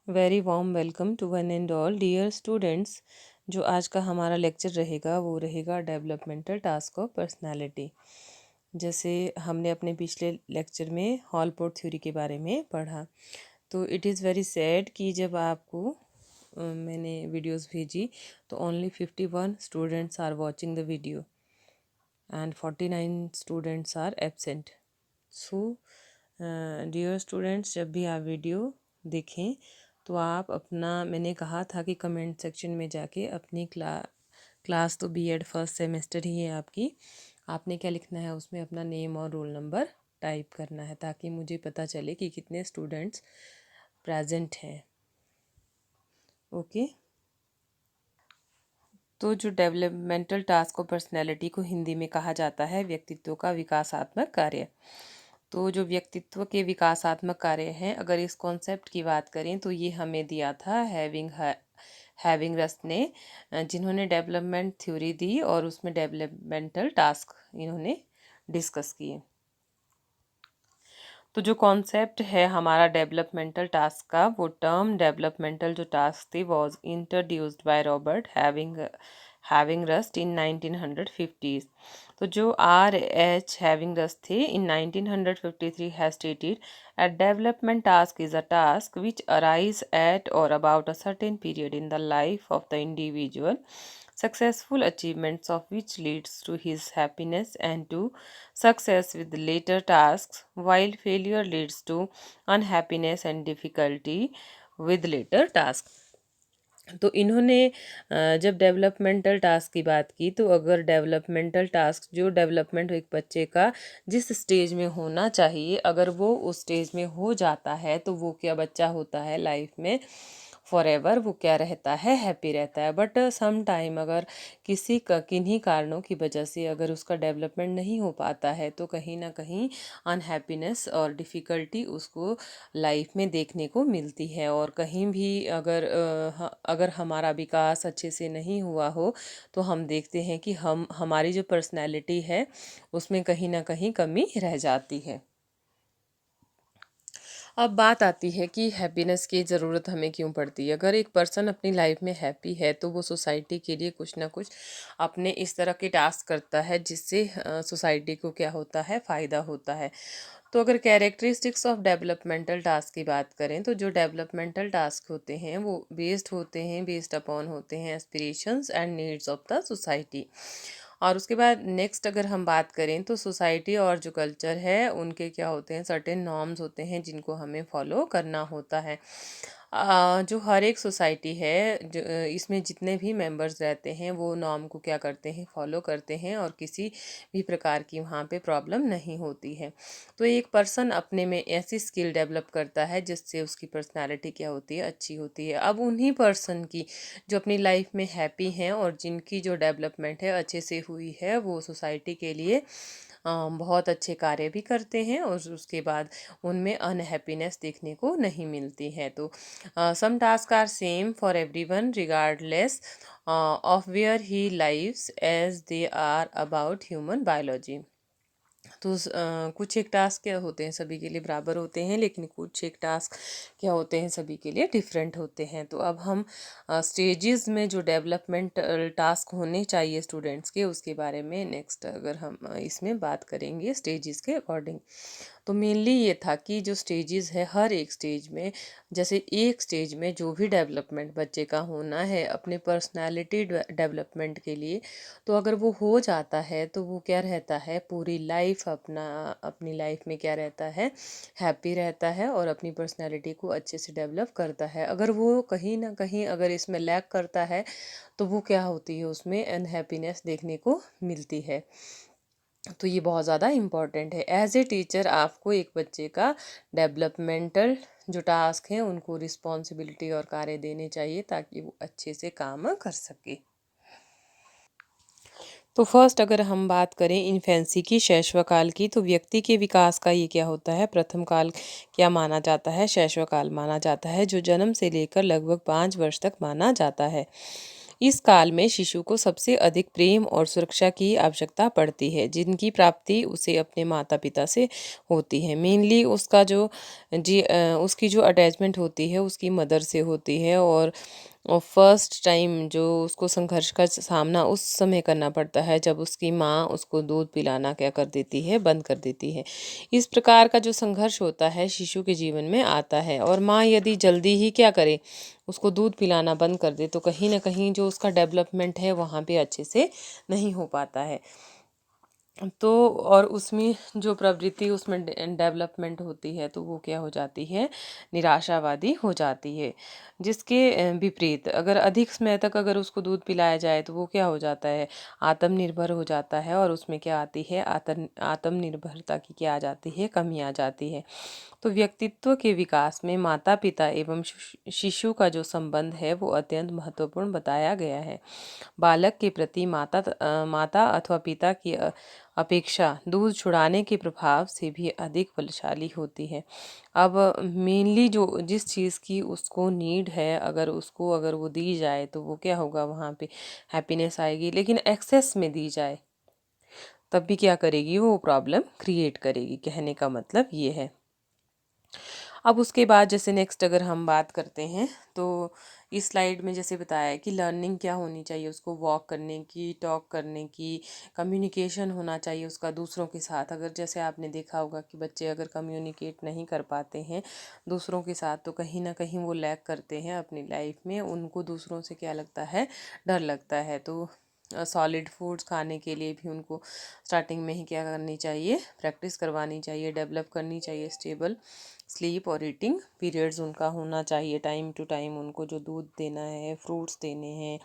Very warm welcome to one and all dear students. जो आज का हमारा लेक्चर रहेगा वो रहेगा डेवलपमेंटल टास्क ऑफ पर्सनालिटी। जैसे हमने अपने पिछले लेक्चर में हॉलपोर्ट थ्योरी के बारे में पढ़ा, तो इट इज़ वेरी सैड कि जब आपको मैंने वीडियोस भेजी तो only 51 students are watching the video and 49 students are absent. So dear students, जब भी आप वीडियो देखें तो आप अपना, मैंने कहा था कि कमेंट सेक्शन में जाके अपनी क्लास तो बीएड फर्स्ट सेमेस्टर ही है आपकी, आपने क्या लिखना है उसमें अपना नेम और रोल नंबर टाइप करना है ताकि मुझे पता चले कि कितने स्टूडेंट्स प्रेजेंट हैं। ओके। तो जो डेवलपमेंटल टास्क ऑफ पर्सनैलिटी को हिंदी में कहा जाता है व्यक्तित्व का विकासात्मक कार्य। तो जो व्यक्तित्व के विकासात्मक कार्य हैं, अगर इस कॉन्सेप्ट की बात करें तो ये हमें दिया था हैविंग रस्ट ने, जिन्होंने डेवलपमेंट थ्योरी दी और उसमें डेवलपमेंटल टास्क इन्होंने डिस्कस किए। तो जो कॉन्सेप्ट है हमारा डेवलपमेंटल टास्क का, वो टर्म डेवलपमेंटल जो टास्क थी was introduced by Robert having rust in 1950s। तो जो R.H. हैविंग रस्ट थे इन 1953 has stated a development task is a task which arise at or about a certain period in the life of the individual, successful achievements of which leads to his happiness and to success with later tasks, while failure leads to unhappiness and difficulty with later tasks। तो इन्होंने जब developmental task की बात की, तो अगर developmental task जो development एक बच्चे का जिस स्टेज में होना चाहिए, अगर वो उस स्टेज में हो जाता है तो वो क्या बच्चा होता है लाइफ में फॉर एवर, वो क्या रहता है, हैप्पी रहता है। बट सम टाइम अगर किसी का किन्हीं कारणों की वजह से अगर उसका डेवलपमेंट नहीं हो पाता है तो कहीं ना कहीं अनहैप्पीनेस और डिफ़िकल्टी उसको लाइफ में देखने को मिलती है। और कहीं भी अगर हमारा विकास अच्छे से नहीं हुआ हो तो हम देखते हैं कि हमारी जो पर्सनैलिटी है उसमें कहीं ना कहीं कमी रह जाती है। अब बात आती है कि हैप्पीनेस की ज़रूरत हमें क्यों पड़ती है। अगर एक पर्सन अपनी लाइफ में हैप्पी है तो वो सोसाइटी के लिए कुछ ना कुछ अपने इस तरह के टास्क करता है जिससे सोसाइटी को क्या होता है, फ़ायदा होता है। तो अगर कैरेक्टरिस्टिक्स ऑफ डेवलपमेंटल टास्क की बात करें तो जो डेवलपमेंटल टास्क होते हैं वो बेस्ड अपॉन होते हैं aspirations and needs of the society. और उसके बाद नेक्स्ट अगर हम बात करें तो सोसाइटी और जो कल्चर है उनके क्या होते हैं, सर्टेन नॉर्म्स होते हैं जिनको हमें फॉलो करना होता है। जो हर एक सोसाइटी है जो इसमें जितने भी मेंबर्स रहते हैं वो नॉर्म को क्या करते हैं, फॉलो करते हैं और किसी भी प्रकार की वहाँ पे प्रॉब्लम नहीं होती है। तो एक पर्सन अपने में ऐसी स्किल डेवलप करता है जिससे उसकी पर्सनालिटी क्या होती है, अच्छी होती है। अब उन्हीं पर्सन की जो अपनी लाइफ में हैप्पी हैं और जिनकी जो डेवलपमेंट है अच्छे से हुई है, वो सोसाइटी के लिए बहुत अच्छे कार्य भी करते हैं और उसके बाद उनमें अनहैप्पीनेस देखने को नहीं मिलती है। तो some task are same for everyone regardless of where he lives as they are about human biology. तो कुछ एक टास्क क्या होते हैं सभी के लिए बराबर होते हैं, लेकिन कुछ एक टास्क क्या होते हैं सभी के लिए डिफरेंट होते हैं। तो अब हम स्टेजेस में जो डेवलपमेंट टास्क होने चाहिए स्टूडेंट्स के, उसके बारे में नेक्स्ट अगर हम इसमें बात करेंगे स्टेजेस के अकॉर्डिंग। तो मेनली ये था कि जो स्टेजेस है हर एक स्टेज में, जैसे एक स्टेज में जो भी डेवलपमेंट बच्चे का होना है अपने पर्सनालिटी डेवलपमेंट के लिए, तो अगर वो हो जाता है तो वो क्या रहता है, पूरी लाइफ अपनी लाइफ में क्या रहता है, हैप्पी रहता है और अपनी पर्सनालिटी को अच्छे से डेवलप करता है। अगर वो कहीं ना कहीं अगर इसमें लैक करता है तो वो क्या होती है, उसमें अनहैप्पीनेस देखने को मिलती है। तो ये बहुत ज़्यादा इम्पॉर्टेंट है। एज ए टीचर आपको एक बच्चे का डेवलपमेंटल जो टास्क हैं उनको रिस्पॉन्सिबिलिटी और कार्य देने चाहिए ताकि वो अच्छे से काम कर सके। तो फर्स्ट अगर हम बात करें इन्फेंसी की, शैशवकाल की, तो व्यक्ति के विकास का ये क्या होता है, प्रथम काल क्या माना जाता है, शैशवकाल माना जाता है, जो जन्म से लेकर लगभग 5 वर्ष तक माना जाता है। इस काल में शिशु को सबसे अधिक प्रेम और सुरक्षा की आवश्यकता पड़ती है, जिनकी प्राप्ति उसे अपने माता पिता से होती है। मेनली उसका जो उसकी जो अटैचमेंट होती है उसकी मदर से होती है। और फर्स्ट टाइम जो उसको संघर्ष का सामना उस समय करना पड़ता है जब उसकी माँ उसको दूध पिलाना क्या कर देती है, बंद कर देती है। इस प्रकार का जो संघर्ष होता है शिशु के जीवन में आता है, और माँ यदि जल्दी ही क्या करे, उसको दूध पिलाना बंद कर दे, तो कहीं ना कहीं जो उसका डेवलपमेंट है वहाँ पे अच्छे से नहीं हो पाता है। तो और उसमें जो प्रवृत्ति उसमें डेवलपमेंट होती है तो वो क्या हो जाती है, निराशावादी हो जाती है। जिसके विपरीत अगर अधिक समय तक अगर उसको दूध पिलाया जाए तो वो क्या हो जाता है, आत्मनिर्भर हो जाता है। और उसमें क्या आती है, आत्मनिर्भरता की क्या आ जाती है, कमी आ जाती है। तो व्यक्तित्व के विकास में माता पिता एवं शिशु का जो संबंध है वो अत्यंत महत्वपूर्ण बताया गया है। बालक के प्रति माता अथवा पिता की अपेक्षा दूध छुड़ाने के प्रभाव से भी अधिक बलशाली होती है। अब मेनली जो जिस चीज़ की उसको नीड है, अगर वो दी जाए तो वो क्या होगा, वहाँ पे हैप्पीनेस आएगी। लेकिन एक्सेस में दी जाए तब भी क्या करेगी, वो प्रॉब्लम क्रिएट करेगी। कहने का मतलब ये है। अब उसके बाद जैसे नेक्स्ट अगर हम बात करते हैं तो इस स्लाइड में जैसे बताया है कि लर्निंग क्या होनी चाहिए, उसको वॉक करने की, टॉक करने की, कम्युनिकेशन होना चाहिए उसका दूसरों के साथ। अगर जैसे आपने देखा होगा कि बच्चे अगर कम्युनिकेट नहीं कर पाते हैं दूसरों के साथ तो कहीं ना कहीं वो लैक करते हैं अपनी लाइफ में। उनको दूसरों से क्या लगता है, डर लगता है। तो सॉलिड फूड्स खाने के लिए भी उनको स्टार्टिंग में ही क्या करनी चाहिए, प्रैक्टिस करवानी चाहिए, डेवलप करनी चाहिए। स्टेबल स्लीप और ईटिंग पीरियड्स उनका होना चाहिए, टाइम टू टाइम उनको जो दूध देना है, फ्रूट्स देने हैं,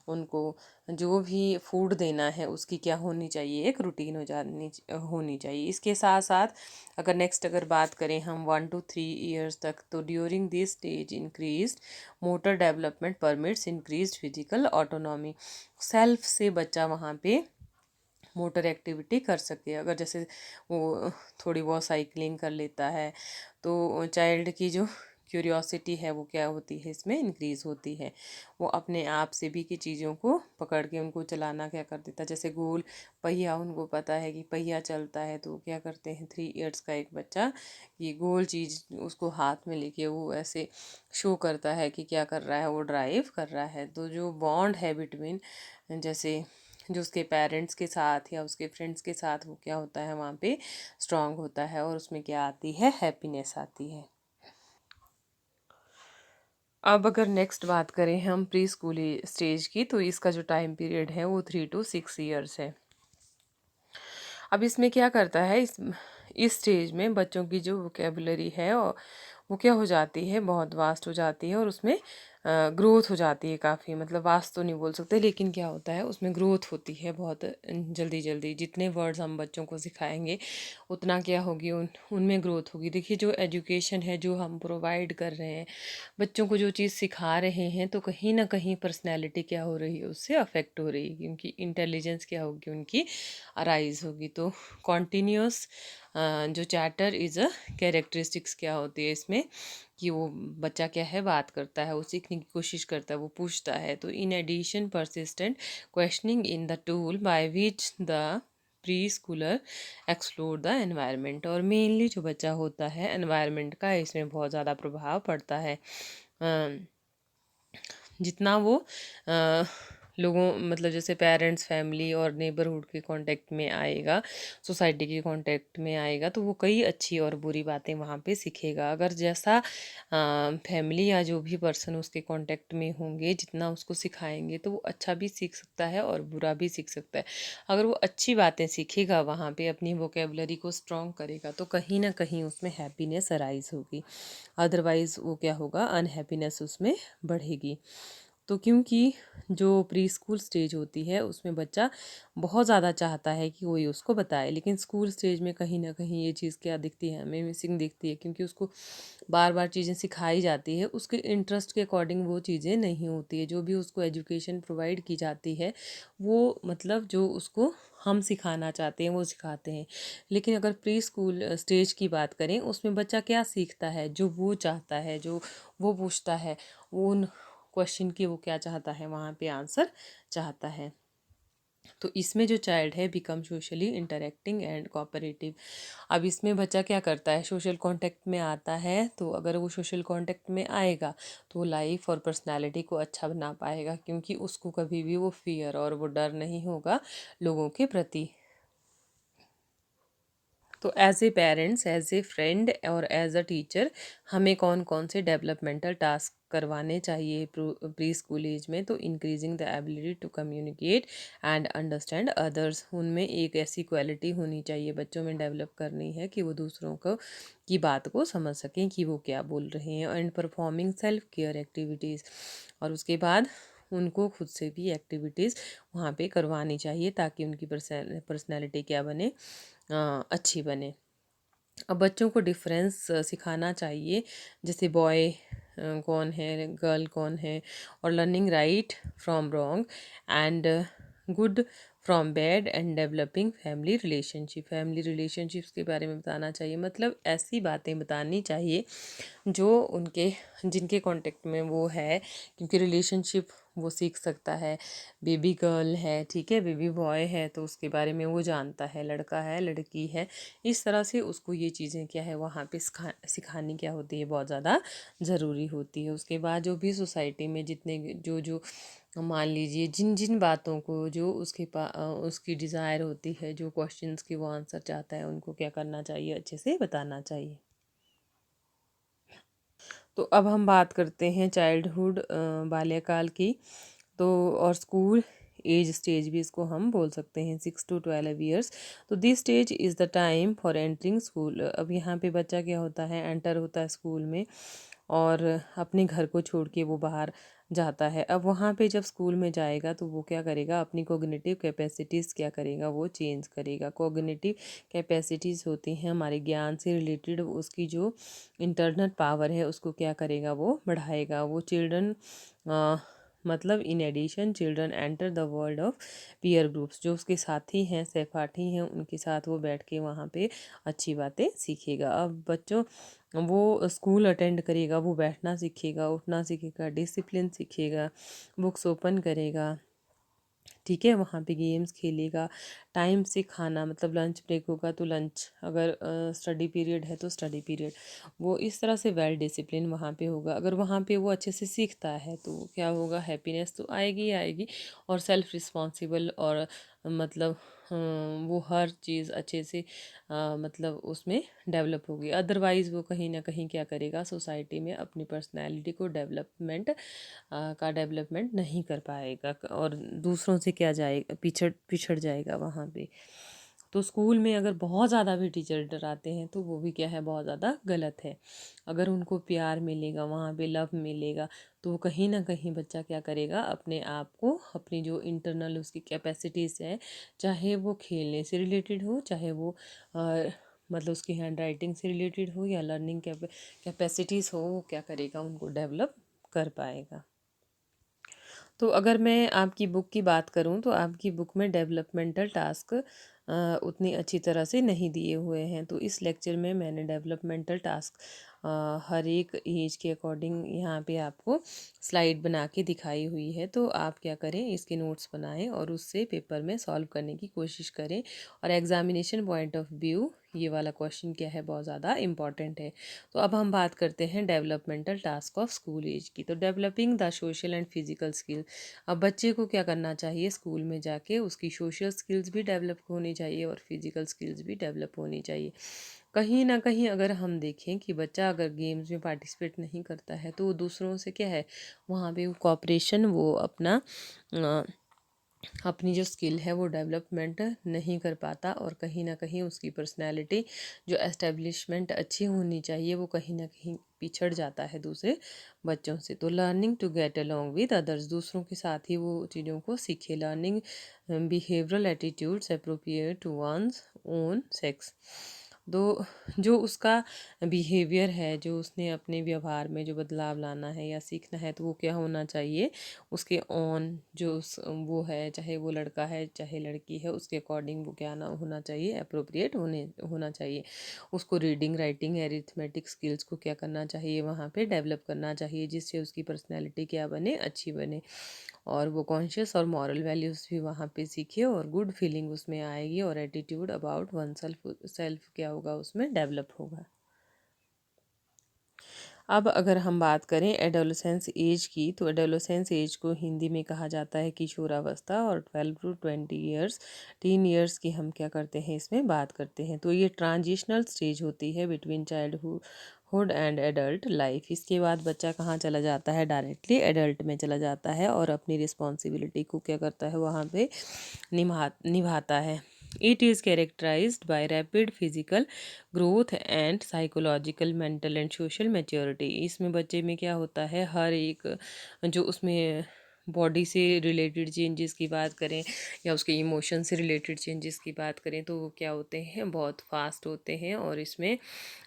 उनको जो भी फूड देना है उसकी क्या होनी चाहिए, एक रूटीन होनी चाहिए। इसके साथ साथ अगर बात करें हम 1 to 3 years तक, तो during this stage increase motor development permits increase physical autonomy. Self से बच्चा वहाँ पे मोटर एक्टिविटी कर सके। अगर जैसे वो थोड़ी बहुत साइकिलिंग कर लेता है तो चाइल्ड की जो क्यूरियोसिटी है वो क्या होती है, इसमें इंक्रीज़ होती है। वो अपने आप से भी की चीज़ों को पकड़ के उनको चलाना क्या कर देता है। जैसे गोल पहिया, उनको पता है कि पहिया चलता है तो क्या करते हैं, 3 इयर्स का एक बच्चा ये गोल चीज़ उसको हाथ में लेके वो ऐसे शो करता है कि क्या कर रहा है, वो ड्राइव कर रहा है। तो जो बॉन्ड है बिटवीन, जैसे जो उसके पेरेंट्स के साथ या उसके फ्रेंड्स के साथ, वो क्या होता है वहाँ पे स्ट्रांग होता है। और उसमें क्या आती है, हैप्पीनेस आती है। अब अगर नेक्स्ट बात करें हम प्री स्कूली स्टेज की, तो इसका जो टाइम पीरियड है वो 3 to 6 years है। अब इसमें क्या करता है, इस स्टेज में बच्चों की जो वोकेबलरी है वो क्या हो जाती है, बहुत वास्ट हो जाती है। और उसमें ग्रोथ हो जाती है काफ़ी, मतलब वास्ट तो नहीं बोल सकते, लेकिन क्या होता है उसमें ग्रोथ होती है बहुत जल्दी जल्दी। जितने वर्ड्स हम बच्चों को सिखाएंगे उतना क्या होगी, उनमें ग्रोथ होगी। देखिए जो एजुकेशन है जो हम प्रोवाइड कर रहे हैं, बच्चों को जो चीज़ सिखा रहे हैं, तो कहीं ना कहीं पर्सनैलिटी क्या हो रही है, उससे अफेक्ट हो रही है। उनकी इंटेलिजेंस क्या होगी, उनकी अराइज होगी। तो कॉन्टीन्यूस जो चैटर इज़ अ कैरेक्टरिस्टिक्स क्या होती है इसमें, कि वो बच्चा क्या है, बात करता है, वो सीखने की कोशिश करता है, वो पूछता है। तो in addition persistent questioning in the tool by which the preschooler explore the environment. और मेनली जो बच्चा होता है एनवायरनमेंट का इसमें बहुत ज़्यादा प्रभाव पड़ता है। जितना वो लोगों, मतलब जैसे पेरेंट्स, फैमिली और नेबरहुड के कांटेक्ट में आएगा, सोसाइटी के कांटेक्ट में आएगा, तो वो कई अच्छी और बुरी बातें वहाँ पे सीखेगा। अगर जैसा फैमिली या जो भी पर्सन उसके कांटेक्ट में होंगे, जितना उसको सिखाएंगे तो वो अच्छा भी सीख सकता है और बुरा भी सीख सकता है। अगर वो अच्छी बातें सीखेगा, वहाँ पे अपनी वोकेबलरी को स्ट्रॉन्ग करेगा, तो कहीं ना कहीं उसमें हैप्पीनेस अराइज होगी। अदरवाइज़ वो क्या होगा, अनहैप्पीनेस उसमें बढ़ेगी। तो क्योंकि जो प्री स्कूल स्टेज होती है उसमें बच्चा बहुत ज़्यादा चाहता है कि कोई उसको बताए, लेकिन स्कूल स्टेज में कहीं ना कहीं ये चीज़ क्या दिखती है, हमें मिसिंग दिखती है। क्योंकि उसको बार बार चीज़ें सिखाई जाती है, उसके इंटरेस्ट के अकॉर्डिंग वो चीज़ें नहीं होती है। जो भी उसको एजुकेशन प्रोवाइड की जाती है वो मतलब जो उसको हम सिखाना चाहते हैं वो सिखाते हैं। लेकिन अगर प्री स्कूल स्टेज की बात करें, उसमें बच्चा क्या सीखता है, जो वो चाहता है, जो वो पूछता है, वो क्वेश्चन की वो क्या चाहता है, वहाँ पे आंसर चाहता है। तो इसमें जो चाइल्ड है become socially interacting and cooperative. अब इसमें बच्चा क्या करता है, सोशल कांटेक्ट में आता है, तो अगर वो सोशल कांटेक्ट में आएगा तो वो लाइफ और पर्सनालिटी को अच्छा बना पाएगा, क्योंकि उसको कभी भी वो फियर और वो डर नहीं होगा लोगों के प्रति। तो as a parents, as a friend और एज अ टीचर हमें कौन कौन से डेवलपमेंटल टास्क करवाने चाहिए प्री स्कूल एज में, तो increasing the ability to communicate and understand others. उनमें एक ऐसी क्वालिटी होनी चाहिए बच्चों में डेवलप करनी है कि वो दूसरों को की बात को समझ सकें कि वो क्या बोल रहे हैं, and performing self care activities. और उसके बाद उनको खुद से भी एक्टिविटीज़ वहाँ पे करवानी चाहिए ताकि उनकी पर्सनैलिटी क्या बने, अच्छी बने। अब बच्चों को डिफरेंस सिखाना चाहिए, जैसे बॉय कौन है, गर्ल कौन है, और learning right from wrong and good from bad, and developing family relationships के बारे में बताना चाहिए। मतलब ऐसी बातें बतानी चाहिए जो उनके जिनके कांटेक्ट में वो है, क्योंकि रिलेशनशिप वो सीख सकता है। बेबी गर्ल है, ठीक है, बेबी बॉय है, तो उसके बारे में वो जानता है, लड़का है, लड़की है। इस तरह से उसको ये चीज़ें क्या है वहाँ पे सिखानी क्या होती है, बहुत ज़्यादा ज़रूरी होती है। उसके बाद जो भी सोसाइटी में जितने जो जो मान लीजिए जिन जिन बातों को जो उसकी डिज़ायर होती है, जो क्वेश्चंस की वो आंसर चाहता है, उनको क्या करना चाहिए, अच्छे से बताना चाहिए। तो अब हम बात करते हैं चाइल्डहुड, बाल्यकाल की। तो और स्कूल एज स्टेज भी इसको हम बोल सकते हैं, 6 to 12 ईयर्स। तो this stage is the time for entering school. अब यहाँ पे बच्चा क्या होता है, एंटर होता है स्कूल में, और अपने घर को छोड़ के वो बाहर जाता है। अब वहाँ पे जब स्कूल में जाएगा तो वो क्या करेगा, अपनी कोग्निटिव कैपेसिटीज़ क्या करेगा, वो चेंज करेगा। कोग्निटिव कैपेसिटीज़ होती हैं हमारे ज्ञान से रिलेटेड, उसकी जो इंटरनल पावर है उसको क्या करेगा, वो बढ़ाएगा। वो चिल्ड्रन मतलब in addition children enter the world of peer groups. जो उसके साथी हैं, सहपाठी हैं, उनके साथ वो बैठ के वहाँ पे अच्छी बातें सीखेगा। अब बच्चों वो स्कूल अटेंड करेगा, वो बैठना सीखेगा, उठना सीखेगा, डिसिप्लिन सीखेगा, बुक्स ओपन करेगा, ठीक है, वहाँ पे गेम्स खेलेगा, टाइम से खाना, मतलब लंच ब्रेक होगा तो लंच, अगर स्टडी पीरियड है तो स्टडी पीरियड, वो इस तरह से वेल डिसिप्लिन वहाँ पे होगा। अगर वहाँ पे वो अच्छे से सीखता है तो क्या होगा, हैप्पीनेस तो आएगी ही आएगी, और सेल्फ रिस्पॉन्सिबल, और मतलब वो हर चीज़ अच्छे से मतलब उसमें डेवलप होगी। अदरवाइज़ वो कहीं ना कहीं क्या करेगा, सोसाइटी में अपनी पर्सनैलिटी को का डेवलपमेंट नहीं कर पाएगा, और दूसरों से क्या जाएगा, पिछड़ पिछड़ जाएगा वहाँ पे। तो स्कूल में अगर बहुत ज़्यादा भी टीचर डराते हैं तो वो भी क्या है, बहुत ज़्यादा गलत है। अगर उनको प्यार मिलेगा, वहाँ पे लव मिलेगा, तो कहीं ना कहीं बच्चा क्या करेगा, अपने आप को, अपनी जो इंटरनल उसकी कैपेसिटीज़ है, चाहे वो खेलने से रिलेटेड हो, चाहे वो मतलब उसकी हैंड राइटिंग से रिलेटेड हो, या लर्निंग कैपेसिटीज़ हो, वो क्या करेगा, उनको डेवलप कर पाएगा। तो अगर मैं आपकी बुक की बात करूं तो आपकी बुक में डेवलपमेंटल टास्क उतनी अच्छी तरह से नहीं दिए हुए हैं। तो इस लेक्चर में मैंने डेवलपमेंटल टास्क हर एक एज के अकॉर्डिंग यहाँ पे आपको स्लाइड बना के दिखाई हुई है। तो आप क्या करें, इसके नोट्स बनाएं और उससे पेपर में सॉल्व करने की कोशिश करें। और एग्जामिनेशन पॉइंट ऑफ व्यू ये वाला क्वेश्चन क्या है, बहुत ज़्यादा इंपॉर्टेंट है। तो अब हम बात करते हैं developmental task of school age की। तो developing the social and physical skill. अब बच्चे को क्या करना चाहिए, स्कूल में जाके उसकी सोशल स्किल्स भी डेवलप होनी चाहिए और फिजिकल स्किल्स भी डेवलप होनी चाहिए। कहीं ना कहीं अगर हम देखें कि बच्चा अगर गेम्स में पार्टिसिपेट नहीं करता है तो वो दूसरों से क्या है, वहाँ पे वो कॉपरेशन, वो अपनी जो स्किल है वो डेवलपमेंट नहीं कर पाता, और कहीं ना कहीं उसकी पर्सनैलिटी जो एस्टेब्लिशमेंट अच्छी होनी चाहिए वो कहीं ना कहीं पिछड़ जाता है दूसरे बच्चों से। तो learning to get along with others, दूसरों के साथ ही वो चीज़ों को सीखे। Learning behavioural attitudes appropriate to one's own sex. तो जो उसका बिहेवियर है, जो उसने अपने व्यवहार में जो बदलाव लाना है या सीखना है, तो वो क्या होना चाहिए, उसके ऑन जो वो है, चाहे वो लड़का है चाहे लड़की है, उसके अकॉर्डिंग वो क्या ना होना चाहिए, अप्रोप्रिएट होना चाहिए। उसको रीडिंग राइटिंग एरिथमेटिक स्किल्स को क्या करना चाहिए, वहाँ पे डेवलप करना चाहिए, जिससे उसकी पर्सनैलिटी क्या बने, अच्छी बने, और वो कॉन्शियस और मॉरल वैल्यूज़ भी वहाँ पे सीखे और गुड फीलिंग उसमें आएगी, और एटीट्यूड अबाउट वन सेल्फ क्या होगा, उसमें डेवलप होगा। अब अगर हम बात करें एडोलसेंस एज की, तो एडोलसेंस एज को हिंदी में कहा जाता है किशोरावस्था, और 12 टू 20 ईयर्स, 3 ईयर्स की हम क्या करते हैं, इसमें बात करते हैं। तो ये ट्रांजिशनल स्टेज होती है between childhood and adult life. इसके बाद बच्चा कहाँ चला जाता है, डायरेक्टली एडल्ट में चला जाता है, और अपनी रिस्पॉन्सिबिलिटी को क्या करता है, वहाँ पे निभाता है। It is characterised by rapid physical growth and psychological mental and social maturity. इसमें बच्चे में क्या होता है, हर एक जो उसमें बॉडी से रिलेटेड चेंजेस की बात करें या उसके इमोशन से रिलेटेड चेंजेस की बात करें, तो वो क्या होते हैं, बहुत फास्ट होते हैं, और इसमें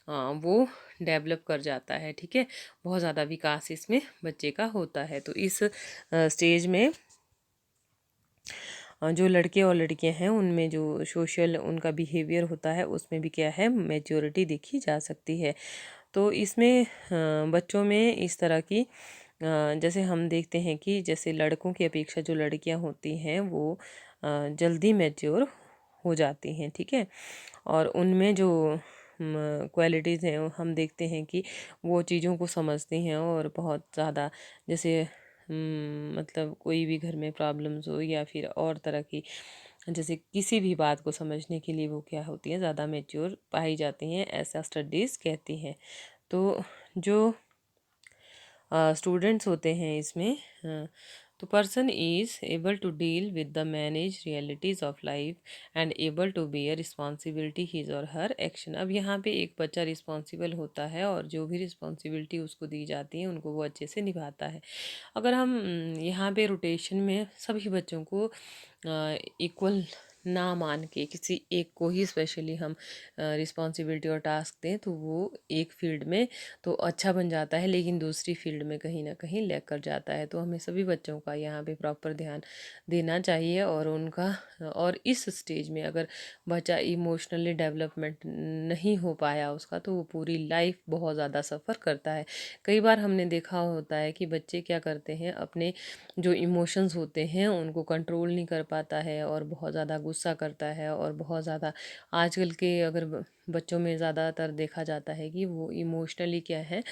वो डेवलप कर जाता है। ठीक है, बहुत ज़्यादा विकास इसमें बच्चे का होता है। तो इस स्टेज में जो लड़के और लड़कियां हैं, उनमें जो सोशल उनका बिहेवियर होता है, उसमें भी क्या है, मैच्योरिटी देखी जा सकती है। तो इसमें बच्चों में इस तरह की जैसे हम देखते हैं कि जैसे लड़कों की अपेक्षा जो लड़कियां होती हैं, वो जल्दी मैच्योर हो जाती हैं। ठीक है, और उनमें जो क्वालिटीज़ हैं, हम देखते हैं कि वो चीज़ों को समझती हैं, और बहुत ज़्यादा जैसे मतलब कोई भी घर में प्रॉब्लम्स हो या फिर और तरह की, जैसे किसी भी बात को समझने के लिए वो क्या होती हैं, ज़्यादा मैच्योर पाई जाती हैं, ऐसा स्टडीज़ कहती हैं। तो जो स्टूडेंट्स होते हैं इसमें, तो person is able to deal with the manage realities of life and able to bear responsibility his और हर एक्शन। अब यहाँ पे एक बच्चा रिस्पॉन्सिबल होता है, और जो भी रिस्पॉन्सिबिलिटी उसको दी जाती है, उनको वो अच्छे से निभाता है। अगर हम यहाँ पे रोटेशन में सभी बच्चों को इक्वल ना मान के किसी एक को ही स्पेशली हम रिस्पॉन्सिबिलिटी और टास्क दें, तो वो एक फील्ड में तो अच्छा बन जाता है, लेकिन दूसरी फील्ड में कहीं ना कहीं लैग कर जाता है। तो हमें सभी बच्चों का यहाँ पे प्रॉपर ध्यान देना चाहिए, और उनका, और इस स्टेज में अगर बच्चा इमोशनली डेवलपमेंट नहीं हो पाया उसका, तो वो पूरी लाइफ बहुत ज़्यादा सफ़र करता है। कई बार हमने देखा होता है कि बच्चे क्या करते हैं, अपने जो इमोशंस होते हैं उनको कंट्रोल नहीं कर पाता है, और बहुत ज़्यादा गुस्सा करता है, और बहुत ज़्यादा आजकल के अगर बच्चों में ज़्यादातर देखा जाता है कि वो इमोशनली क्या है,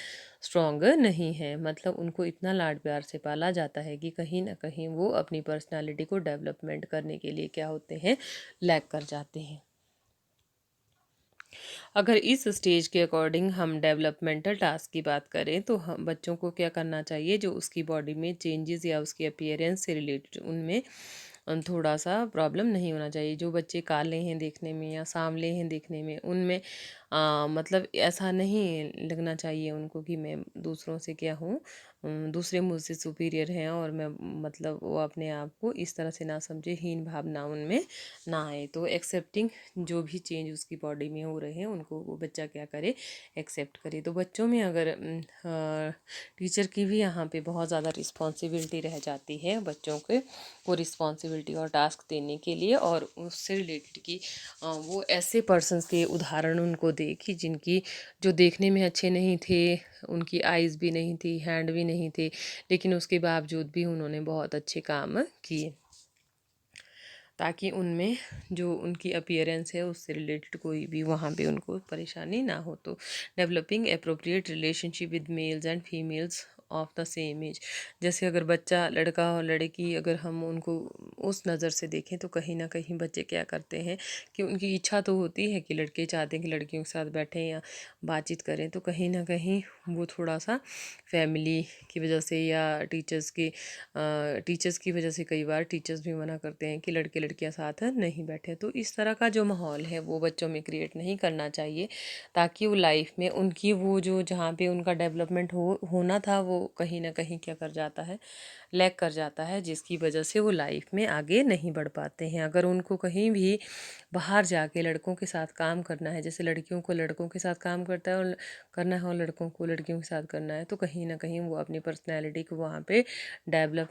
स्ट्रॉन्ग नहीं है। मतलब उनको इतना लाड प्यार से पाला जाता है कि कहीं ना कहीं वो अपनी पर्सनालिटी को डेवलपमेंट करने के लिए क्या होते हैं, लैग कर जाते हैं। अगर इस स्टेज के अकॉर्डिंग हम डेवलपमेंटल टास्क की बात करें, तो हम बच्चों को क्या करना चाहिए, जो उसकी बॉडी में चेंजेस या उसकी अपीयरेंस से रिलेटेड उनमें थोड़ा सा प्रॉब्लम नहीं होना चाहिए। जो बच्चे काले हैं देखने में या सांवले हैं देखने में, उनमें मतलब ऐसा नहीं लगना चाहिए उनको कि मैं दूसरों से क्या हूँ, दूसरे मुझसे सुपीरियर हैं, और मैं मतलब वो अपने आप को इस तरह से ना समझे, हीन भावना उनमें ना आए। तो एक्सेप्टिंग जो भी चेंज उसकी बॉडी में हो रहे हैं, उनको वो बच्चा क्या करे, एक्सेप्ट करे। तो बच्चों में अगर टीचर की भी यहाँ पे बहुत ज़्यादा रिस्पॉन्सिबिलिटी रह जाती है बच्चों को रिस्पॉन्सिबिलिटी और टास्क देने के लिए, और उससे रिलेटेड कि वो ऐसे पर्सन्स के उदाहरण उनको दे कि जिनकी जो देखने में अच्छे नहीं थे, उनकी आइज़ भी नहीं थी, हैंड भी नहीं थे, लेकिन उसके बावजूद भी उन्होंने बहुत अच्छे काम किए, ताकि उनमें जो उनकी अपीयरेंस है उससे रिलेटेड कोई भी वहाँ पे उनको परेशानी ना हो। तो developing appropriate relationship with males and females of the same age. जैसे अगर बच्चा लड़का और लड़की, अगर हम उनको उस नज़र से देखें, तो कहीं ना कहीं बच्चे क्या करते हैं कि उनकी इच्छा तो होती है कि लड़के चाहते हैं कि लड़कियों के साथ बैठें या बातचीत करें, तो कहीं ना कहीं वो थोड़ा सा फैमिली की वजह से या टीचर्स की वजह से कई बार टीचर्स भी मना करते हैं कि लड़के लड़कियां साथ नहीं बैठे। तो इस तरह का जो माहौल है वो बच्चों में क्रिएट नहीं करना चाहिए, ताकि वो लाइफ में उनकी वो जो जहाँ पे उनका डेवलपमेंट होना था वो कहीं ना कहीं क्या कर जाता है, लैग कर जाता है, जिसकी वजह से वो लाइफ में आगे नहीं बढ़ पाते हैं। अगर उनको कहीं भी बाहर जाके लड़कों के साथ काम करना है, जैसे लड़कियों को लड़कों के साथ काम करता है और करना है और लड़कों को लड़कियों के साथ करना है, तो कहीं ना कहीं वो अपनी पर्सनैलिटी को वहाँ पे डेवलप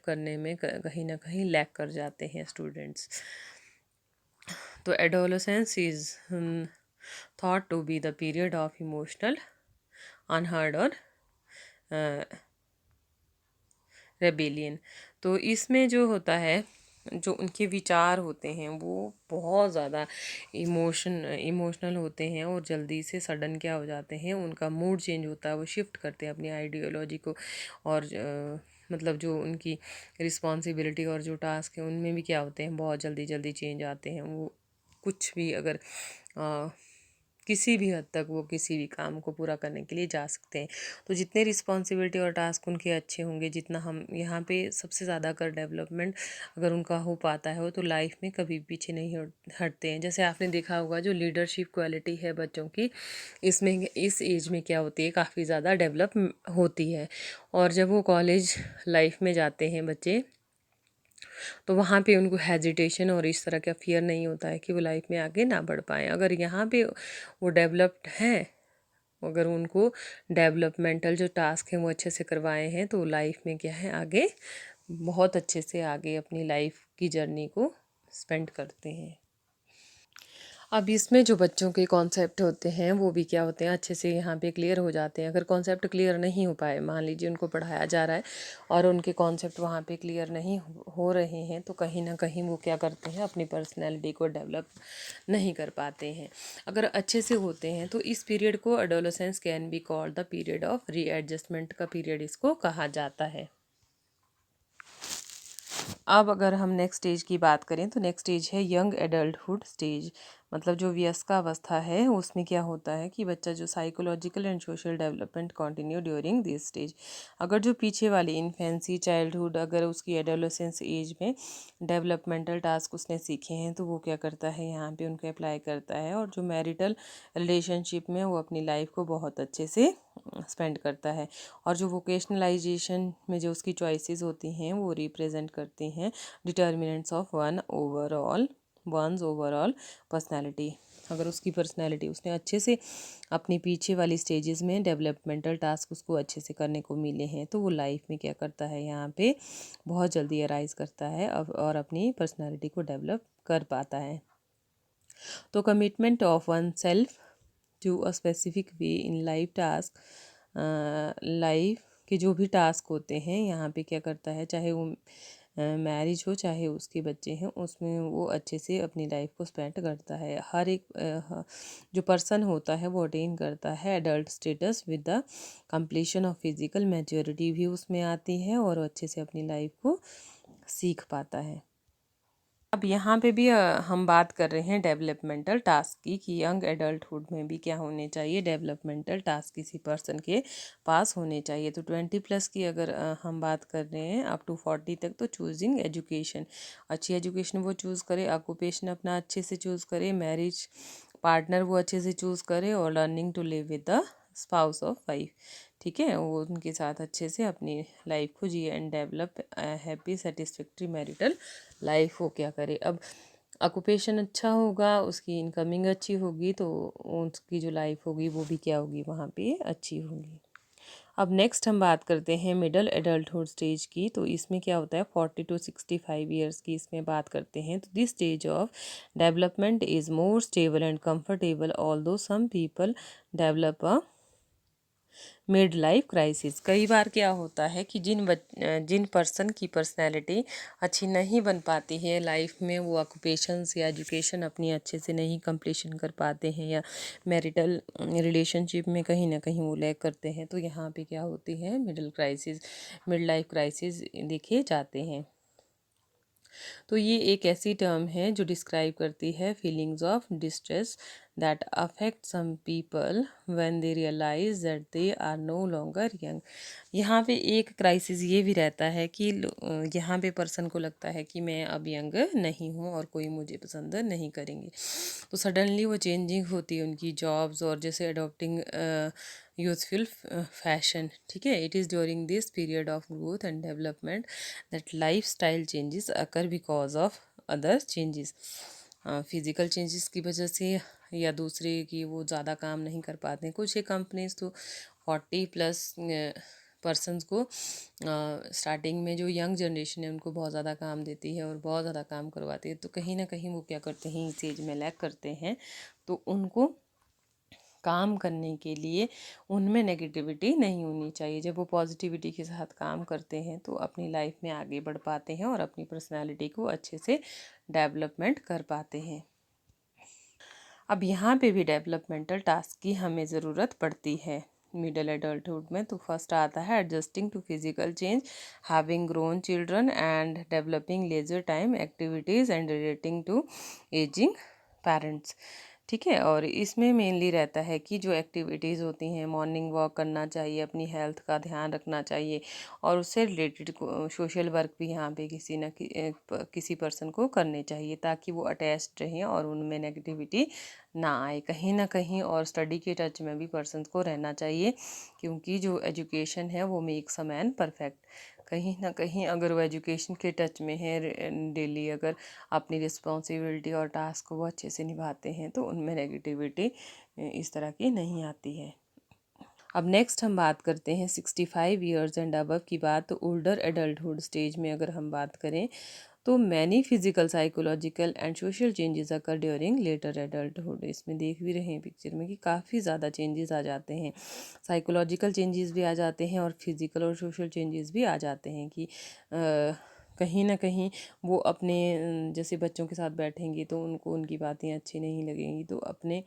करने में कहीं ना कहीं लैग कर जाते हैं स्टूडेंट्स। तो adolescence is thought to be the period of emotional unheard और रेबेलियन। तो इसमें जो होता है, जो उनके विचार होते हैं वो बहुत ज़्यादा इमोशनल होते हैं और जल्दी से सडन क्या हो जाते हैं, उनका मूड चेंज होता है, वो शिफ्ट करते हैं अपनी आइडियोलॉजी को। और मतलब जो उनकी रिस्पॉन्सिबिलिटी और जो टास्क है उनमें भी क्या होते हैं, बहुत जल्दी जल्दी चेंज आते हैं। वो कुछ भी अगर किसी भी हद तक वो किसी भी काम को पूरा करने के लिए जा सकते हैं। तो जितने रिस्पॉन्सिबिलिटी और टास्क उनके अच्छे होंगे, जितना हम यहाँ पे सबसे ज़्यादा अगर डेवलपमेंट अगर उनका हो पाता है वो, तो लाइफ में कभी पीछे नहीं हटते हैं। जैसे आपने देखा होगा जो लीडरशिप क्वालिटी है बच्चों की, इसमें इस एज में क्या होती है, काफ़ी ज़्यादा डेवलप होती है। और जब वो कॉलेज लाइफ में जाते हैं बच्चे, तो वहाँ पे उनको हेजिटेशन और इस तरह का फियर नहीं होता है कि वो लाइफ में आगे ना बढ़ पाएँ। अगर यहाँ पे वो डेवलप्ड हैं, अगर उनको डेवलपमेंटल जो टास्क हैं वो अच्छे से करवाए हैं, तो लाइफ में क्या है, आगे बहुत अच्छे से आगे अपनी लाइफ की जर्नी को स्पेंड करते हैं। अब इसमें जो बच्चों के कॉन्सेप्ट होते हैं वो भी क्या होते हैं, अच्छे से यहाँ पे क्लियर हो जाते हैं। अगर कॉन्सेप्ट क्लियर नहीं हो पाए, मान लीजिए उनको पढ़ाया जा रहा है और उनके कॉन्सेप्ट वहाँ पे क्लियर नहीं हो रहे हैं, तो कहीं ना कहीं वो क्या करते हैं, अपनी पर्सनैलिटी को डेवलप नहीं कर पाते हैं। अगर अच्छे से होते हैं तो इस पीरियड को adolescence can be called the period of readjustment का पीरियड इसको कहा जाता है। अब अगर हम नेक्स्ट स्टेज की बात करें तो नेक्स्ट स्टेज है यंग एडल्टहुड स्टेज। मतलब जो वयस्कावस्था है उसमें क्या होता है कि बच्चा जो psychological and social development continue during this stage. अगर जो पीछे वाली इन्फेंसी चाइल्डहुड, अगर उसकी एडोलेसेंस एज में डेवलपमेंटल टास्क उसने सीखे हैं, तो वो क्या करता है, यहाँ पे उनको अप्लाई करता है। और जो मैरिटल रिलेशनशिप में वो अपनी लाइफ को बहुत अच्छे से स्पेंड करता है। और जो वोकेशनलाइजेशन में जो उसकी चॉइसेस होती हैं वो रिप्रेजेंट करती हैं determinants of one's overall personality. अगर उसकी पर्सनैलिटी उसने अच्छे से अपनी पीछे वाली स्टेजेस में डेवलपमेंटल टास्क उसको अच्छे से करने को मिले हैं, तो वो लाइफ में क्या करता है, यहाँ पे बहुत जल्दी अराइज करता है और अपनी पर्सनैलिटी को डेवलप कर पाता है। तो commitment of oneself to a specific way in life task, life के जो भी टास्क होते हैं यहाँ पे क्या करता है, चाहे वो मैरिज हो चाहे उसके बच्चे हैं, उसमें वो अच्छे से अपनी लाइफ को स्पेंड करता है। हर एक जो पर्सन होता है वो अटेन करता है adult status with the completion of physical maturity भी उसमें आती है और अच्छे से अपनी लाइफ को सीख पाता है। अब यहाँ पे भी हम बात कर रहे हैं डेवलपमेंटल टास्क की, कि यंग एडल्टहुड में भी क्या होने चाहिए, डेवलपमेंटल टास्क किसी पर्सन के पास होने चाहिए। तो 20+ की अगर हम बात कर रहे हैं अप टू 40 तक, तो चूजिंग एजुकेशन, अच्छी एजुकेशन वो चूज़ करे, ऑक्यूपेशन अपना अच्छे से चूज़ करे, मैरिज पार्टनर वो अच्छे से चूज़ करे, और learning to live with the spouse of wife. ठीक है, वो उनके साथ अच्छे से अपनी लाइफ को जिए and develop happy satisfactory marital life हो क्या करे। अब ऑक्यूपेशन अच्छा होगा, उसकी इनकमिंग अच्छी होगी, तो उसकी जो लाइफ होगी वो भी क्या होगी, वहाँ पे अच्छी होगी। अब नेक्स्ट हम बात करते हैं मिडल एडल्टहुड स्टेज की। तो इसमें क्या होता है, 40 to 65 ईयर्स की इसमें बात करते हैं। तो this stage of development is more stable and comfortable, although some people develop a mid life crisis. कई बार क्या होता है कि जिन पर्सन की पर्सनैलिटी अच्छी नहीं बन पाती है लाइफ में, वो ऑक्यूपेशंस या एजुकेशन अपनी अच्छे से नहीं कंप्लीशन कर पाते हैं, या मैरिटल रिलेशनशिप में कहीं ना कहीं वो लैग करते हैं, तो यहाँ पे क्या होती है, मिड लाइफ क्राइसिस देखे जाते हैं। तो ये एक ऐसी टर्म है जो डिस्क्राइब करती है feelings of distress that affect some people when they realise that they are no longer young. यहाँ पे एक क्राइसिस ये भी रहता है कि यहाँ पे पर्सन को लगता है कि मैं अब यंग नहीं हूँ और कोई मुझे पसंद नहीं करेंगे, तो सडनली वो चेंजिंग होती है उनकी जॉब्स और जैसे अडॉप्टिंग यूथफुल फैशन। ठीक है, it is during this period of growth and development that life style changes occur because of other changes. Physical changes की वजह से या दूसरे की वो ज़्यादा काम नहीं कर पाते हैं। कुछ एक कंपनीज तो 40+ पर्सनस को स्टार्टिंग में जो यंग जनरेशन है उनको बहुत ज़्यादा काम देती है और बहुत ज़्यादा काम करवाती है, तो कहीं ना कहीं वो क्या करते हैं, इस एज में लैग करते हैं, तो उनको काम करने के लिए उनमें नेगेटिविटी नहीं होनी चाहिए। जब वो पॉजिटिविटी के साथ काम करते हैं तो अपनी लाइफ में आगे बढ़ पाते हैं और अपनी पर्सनालिटी को अच्छे से डेवलपमेंट कर पाते हैं। अब यहाँ पे भी डेवलपमेंटल टास्क की हमें ज़रूरत पड़ती है मिडल एडल्टहुड में। तो फर्स्ट आता है adjusting to physical change, having grown children and developing leisure time activities and relating to ageing parents. ठीक है, और इसमें मेनली रहता है कि जो एक्टिविटीज़ होती हैं, मॉर्निंग वॉक करना चाहिए, अपनी हेल्थ का ध्यान रखना चाहिए और उससे रिलेटेड सोशल वर्क भी यहाँ पे किसी पर्सन को करने चाहिए ताकि वो अटैच्ड रहें और उनमें नेगेटिविटी ना आए कहीं ना कहीं। और स्टडी के टच में भी पर्सन को रहना चाहिए क्योंकि जो एजुकेशन है वो मेक्स अ मैन परफेक्ट। कहीं ना कहीं अगर वो एजुकेशन के टच में है, डेली अगर अपनी रिस्पॉन्सिबिलिटी और टास्क को वो अच्छे से निभाते हैं तो उनमें नेगेटिविटी इस तरह की नहीं आती है। अब नेक्स्ट हम बात करते हैं 65 ईयर्स एंड अबव की बात। तो ओल्डर एडल्टहुड स्टेज में अगर हम बात करें तो many physical psychological and social changes occur during later adulthood. इसमें देख भी रहे हैं पिक्चर में कि काफ़ी ज़्यादा चेंजेस आ जाते हैं, साइकोलॉजिकल चेंजेस भी आ जाते हैं और फिज़िकल और सोशल चेंजेस भी आ जाते हैं कि कहीं ना कहीं वो अपने जैसे बच्चों के साथ बैठेंगे तो उनको उनकी बातें अच्छी नहीं लगेंगी, तो अपने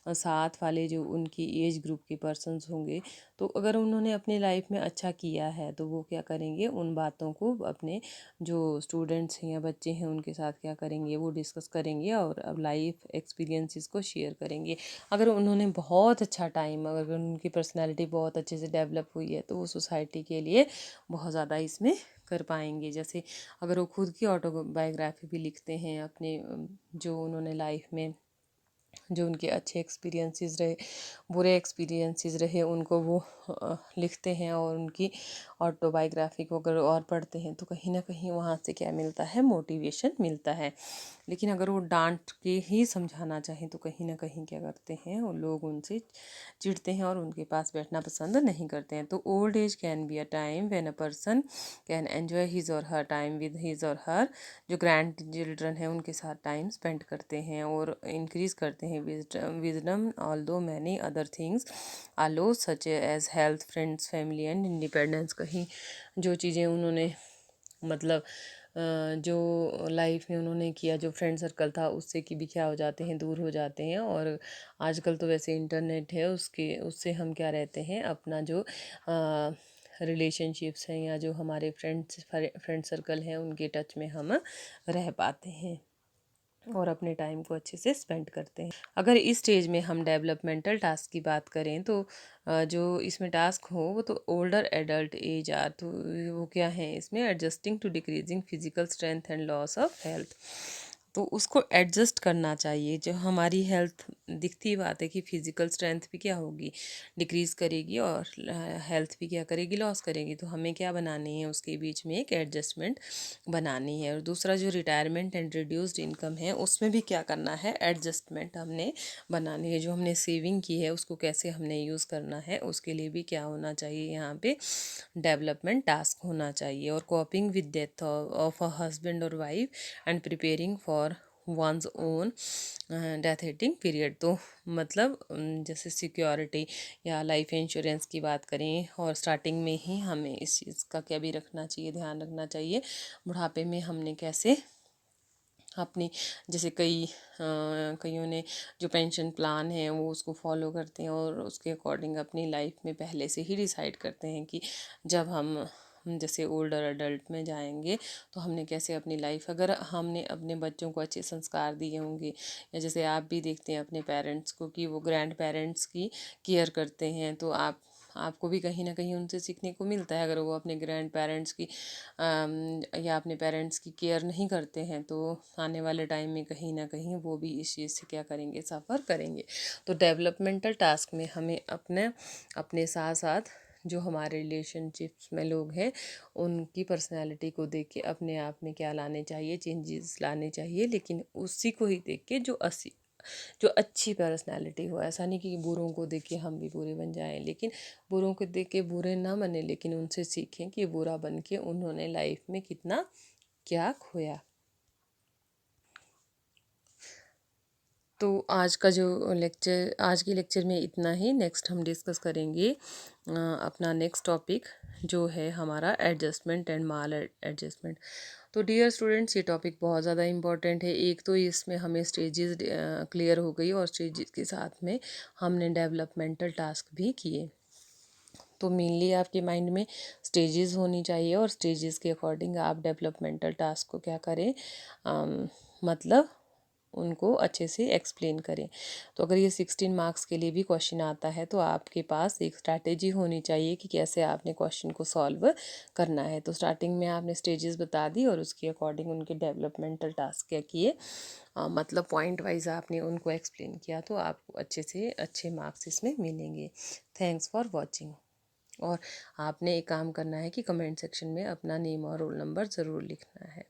साथ वाले जो उनकी एज ग्रुप के पर्सन्स होंगे तो अगर उन्होंने अपनी लाइफ में अच्छा किया है तो वो क्या करेंगे, उन बातों को अपने जो स्टूडेंट्स हैं या बच्चे हैं उनके साथ क्या करेंगे, वो डिस्कस करेंगे और अब लाइफ एक्सपीरियंसेस को शेयर करेंगे। अगर उन्होंने बहुत अच्छा टाइम, अगर उनकी पर्सनैलिटी बहुत अच्छे से डेवलप हुई है तो वो सोसाइटी के लिए बहुत ज़्यादा इसमें कर पाएंगे। जैसे अगर वो खुद की ऑटोबायोग्राफी भी लिखते हैं अपने जो उन्होंने लाइफ में जो उनके अच्छे एक्सपीरियंसेस रहे, बुरे एक्सपीरियंसेस रहे, उनको वो लिखते हैं और उनकी ऑटोबायोग्राफी को अगर और पढ़ते हैं तो कहीं ना कहीं वहाँ से क्या मिलता है, मोटिवेशन मिलता है। लेकिन अगर वो डांट के ही समझाना चाहें तो कहीं ना कहीं क्या करते हैं, वो लोग उनसे चिढ़ते हैं और उनके पास बैठना पसंद नहीं करते हैं। तो old age can be a time when a person can enjoy his और हर टाइम विद हिज और हर जो ग्रैंड चिल्ड्रन है उनके साथ टाइम स्पेंड करते हैं और इंक्रीज करते हैं wisdom although many other things are loss such as health, friends, family and independence. कहीं जो चीज़ें उन्होंने मतलब जो लाइफ में उन्होंने किया, जो फ्रेंड सर्कल था उससे कि भी क्या हो जाते हैं, दूर हो जाते हैं। और आजकल तो वैसे इंटरनेट है, उसके उससे हम क्या रहते हैं, अपना जो रिलेशनशिप्स हैं या जो हमारे फ्रेंड सर्कल हैं उनके टच में हम रह पाते हैं और अपने टाइम को अच्छे से स्पेंड करते हैं। अगर इस स्टेज में हम डेवलपमेंटल टास्क की बात करें तो जो इसमें टास्क हो वो तो ओल्डर एडल्ट एज आर, तो वो क्या है इसमें, adjusting to decreasing physical strength and loss of health. तो उसको एडजस्ट करना चाहिए। जो हमारी हेल्थ दिखती बात है कि फिज़िकल स्ट्रेंथ भी क्या होगी, डिक्रीज़ करेगी और हेल्थ भी क्या करेगी, लॉस करेगी। तो हमें क्या बनानी है, उसके बीच में एक एडजस्टमेंट बनानी है। और दूसरा जो रिटायरमेंट एंड रिड्यूस्ड इनकम है उसमें भी क्या करना है, एडजस्टमेंट हमने बनानी है। जो हमने सेविंग की है उसको कैसे हमने यूज़ करना है, उसके लिए भी क्या होना चाहिए, यहाँ पे डेवलपमेंट टास्क होना चाहिए। और coping with death of a husband और wife and preparing for one's own death hitting period. तो मतलब जैसे सिक्योरिटी या लाइफ इंश्योरेंस की बात करें और स्टार्टिंग में ही हमें इस चीज़ का क्या भी रखना चाहिए, ध्यान रखना चाहिए बुढ़ापे में हमने कैसे अपनी, जैसे कईयों ने जो पेंशन प्लान है वो उसको फॉलो करते हैं और उसके अकॉर्डिंग अपनी लाइफ में पहले से ही डिसाइड करते हैं कि जब हम हम जैसे ओल्डर अडल्ट में जाएंगे तो हमने कैसे अपनी लाइफ, अगर हमने अपने बच्चों को अच्छे संस्कार दिए होंगे, या जैसे आप भी देखते हैं अपने पेरेंट्स को कि वो ग्रैंड पेरेंट्स की केयर करते हैं, तो आपको भी कहीं ना कहीं उनसे सीखने को मिलता है। अगर वो अपने ग्रैंड पेरेंट्स की या अपने पेरेंट्स की केयर नहीं करते हैं तो आने वाले टाइम में कहीं ना कहीं वो भी इस चीज़ से क्या करेंगे, सफ़र करेंगे। तो डेवलपमेंटल टास्क में हमें अपने अपने साथ साथ जो हमारे रिलेशनशिप्स में लोग हैं उनकी पर्सनैलिटी को देख के अपने आप में क्या लाने चाहिए, चेंजेस लाने चाहिए, लेकिन उसी को ही देख के जो अच्छी पर्सनैलिटी हो। ऐसा नहीं कि बुरों को देख के हम भी बुरे बन जाएं, लेकिन बुरों को देख के बुरे ना बने, लेकिन उनसे सीखें कि बुरा बन के उन्होंने लाइफ में कितना क्या खोया। तो आज का जो लेक्चर, आज के लेक्चर में इतना ही। नेक्स्ट हम डिस्कस करेंगे अपना नेक्स्ट टॉपिक जो है हमारा एडजस्टमेंट एंड माल एडजस्टमेंट। तो डियर स्टूडेंट्स, ये टॉपिक बहुत ज़्यादा इम्पॉर्टेंट है। एक तो इसमें हमें स्टेजेस क्लियर हो गई, और स्टेजेस के साथ में हमने डेवलपमेंटल टास्क भी किए। तो मेनली आपके माइंड में स्टेजेस होनी चाहिए, और स्टेजेस के अकॉर्डिंग आप डेवलपमेंटल टास्क को क्या करें, मतलब उनको अच्छे से एक्सप्लेन करें। तो अगर ये 16 मार्क्स के लिए भी क्वेश्चन आता है तो आपके पास एक स्ट्रैटेजी होनी चाहिए कि कैसे आपने क्वेश्चन को सॉल्व करना है। तो स्टार्टिंग में आपने स्टेजेस बता दी और उसके अकॉर्डिंग उनके डेवलपमेंटल टास्क क्या किए, मतलब पॉइंट वाइज आपने उनको एक्सप्लेन किया, तो आपको अच्छे से अच्छे मार्क्स इसमें मिलेंगे। Thanks for watching. और आपने एक काम करना है कि कमेंट सेक्शन में अपना नेम और रोल नंबर ज़रूर लिखना है।